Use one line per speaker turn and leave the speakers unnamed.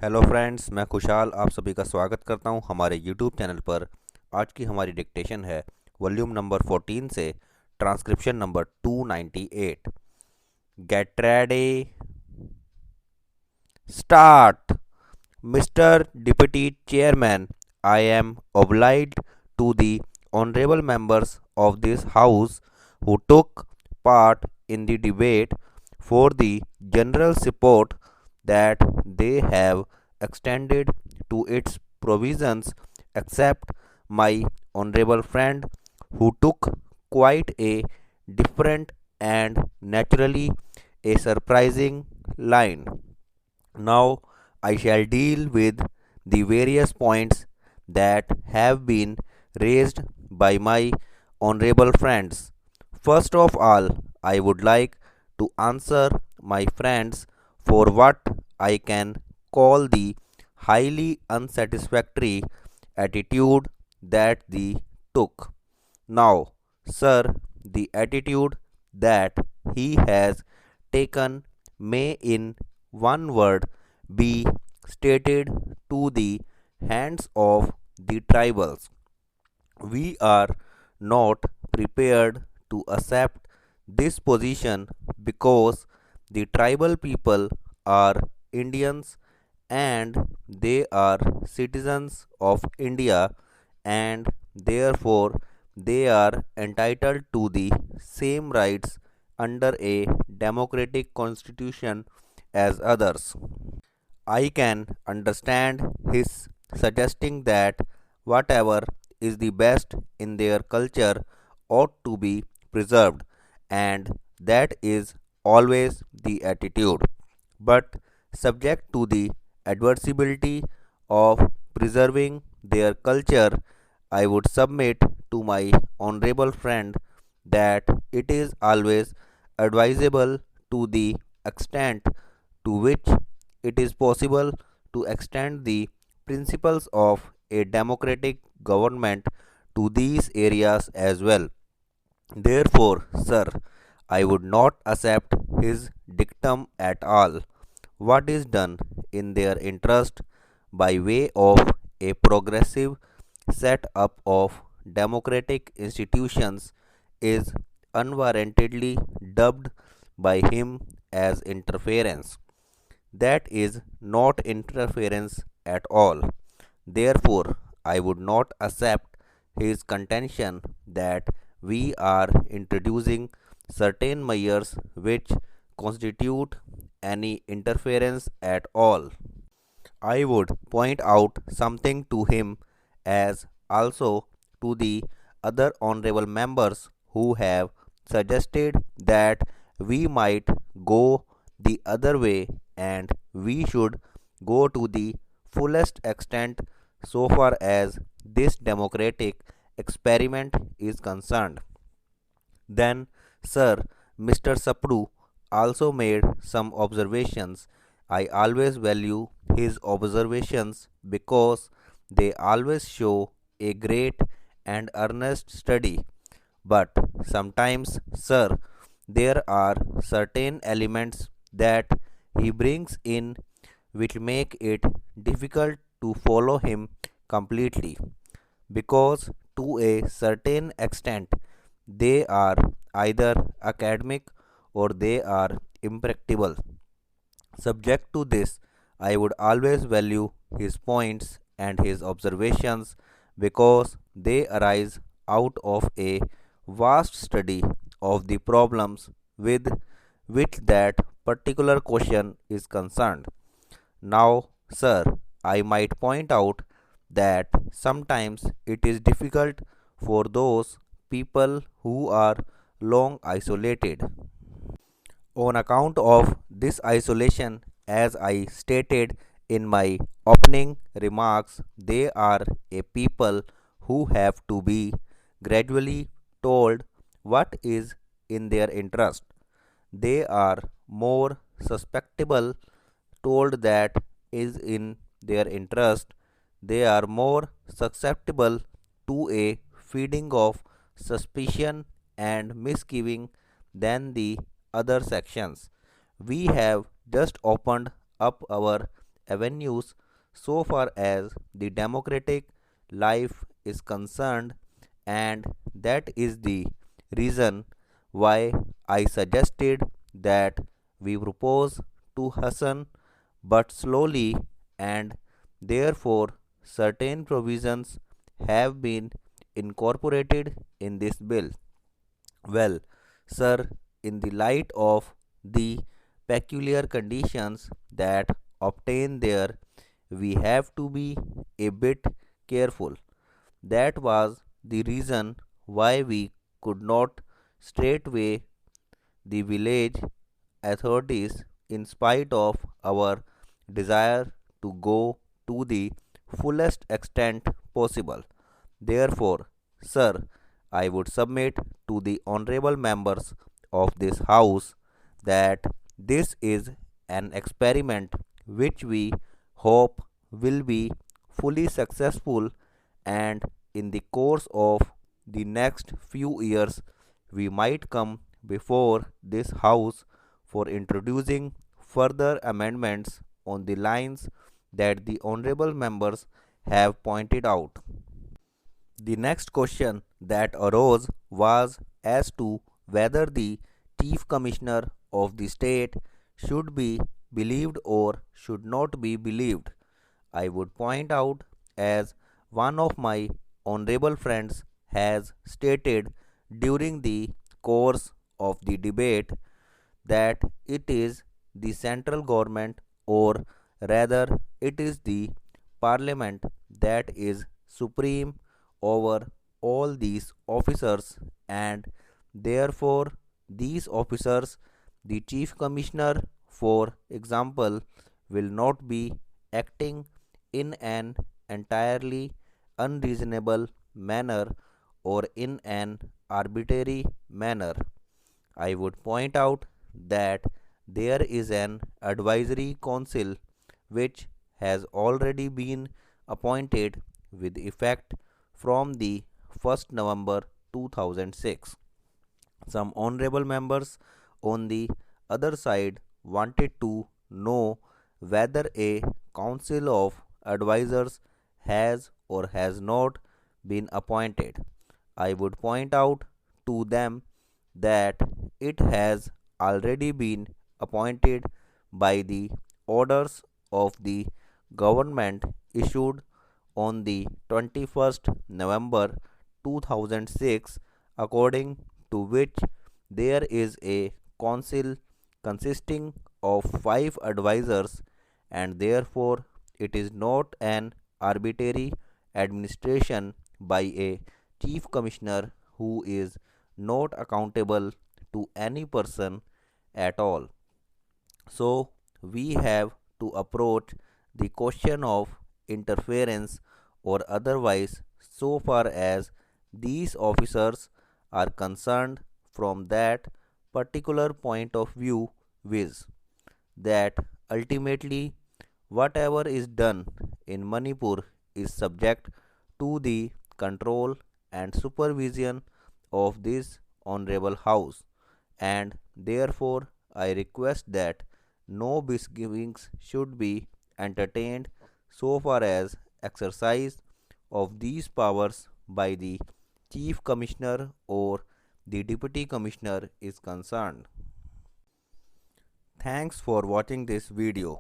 Hello friends, मैं खुशहाल आप सभी का स्वागत करता हूं हमारे यूट्यूब चैनल पर। आज की हमारी डिक्टेशन है वॉल्यूम नंबर 14 से transcription number 298। Get ready, start. Mr. Deputy Chairman, I am obliged to the honorable members of this House who took part in the debate for the general support that they have extended to its provisions, except my honorable friend who took quite a different and naturally a surprising line. Now I shall deal with the various points that have been raised by my honorable friends. First of all, I would like to answer my friends for what I can call the highly unsatisfactory attitude that they took. Now, sir, the attitude that he has taken may, in one word, be stated to the hands of the tribals. We are not prepared to accept this position because the tribal people are Indians and they are citizens of India, and therefore they are entitled to the same rights under a democratic constitution as others. I can understand his suggesting that whatever is the best in their culture ought to be preserved, and that is always the attitude. But subject to the adversibility of preserving their culture, I would submit to my honorable friend that it is always advisable, to the extent to which it is possible, to extend the principles of a democratic government to these areas as well. Therefore, sir, I would not accept his dictum at all. What is done in their interest by way of a progressive set up of democratic institutions is unwarrantedly dubbed by him as interference. That is not interference at all. Therefore, I would not accept his contention that we are introducing certain measures which constitute any interference at all. I would point out something to him as also to the other honorable members who have suggested that we might go the other way and we should go to the fullest extent so far as this democratic experiment is concerned. Then, sir, Mr. Sapru also made some observations. I always value his observations because they always show a great and earnest study. But sometimes, sir, there are certain elements that he brings in which make it difficult to follow him completely, because to a certain extent they are either academic or they are impracticable. Subject to this, I would always value his points and his observations because they arise out of a vast study of the problems with which that particular question is concerned. Now, sir, I might point out that sometimes it is difficult for those people who are long isolated. On account of this isolation, as I stated in my opening remarks, they are a people who have to be gradually told what is in their interest. They are more susceptible told that is in their interest. They are more susceptible to a feeding of suspicion and misgiving than the other sections. We have just opened up our avenues so far as the democratic life is concerned, and that is the reason why I suggested that we propose to hasten but slowly, and therefore certain provisions have been incorporated in this bill. Well, sir, in the light of the peculiar conditions that obtain there, we have to be a bit careful. That was the reason why we could not straightway the village authorities, in spite of our desire to go to the fullest extent possible. Therefore, sir, I would submit to the honorable members of this House that this is an experiment which we hope will be fully successful, and in the course of the next few years we might come before this House for introducing further amendments on the lines that the honorable members have pointed out. The next question that arose was as to whether the Chief Commissioner of the state should be believed or should not be believed. I would point out, as one of my honorable friends has stated during the course of the debate, that it is the central government, or rather it is the parliament, that is supreme over all these officers, and therefore these officers, the chief commissioner for example, will not be acting in an entirely unreasonable manner or in an arbitrary manner. I would point out that there is an advisory council which has already been appointed with effect from the 1st November 2006. Some honorable members on the other side wanted to know whether a council of advisors has or has not been appointed. I would point out to them that it has already been appointed by the orders of the government issued on the 21st November 2006, according to which there is a council consisting of 5 advisors, and therefore it is not an arbitrary administration by a chief commissioner who is not accountable to any person at all. So, we have to approach the question of interference or otherwise so far as these officers are concerned from that particular point of view, viz., that ultimately whatever is done in Manipur is subject to the control and supervision of this honorable house, and therefore I request that no misgivings should be entertained so far as exercise of these powers by the chief commissioner or the deputy commissioner is concerned. Thanks for watching this video.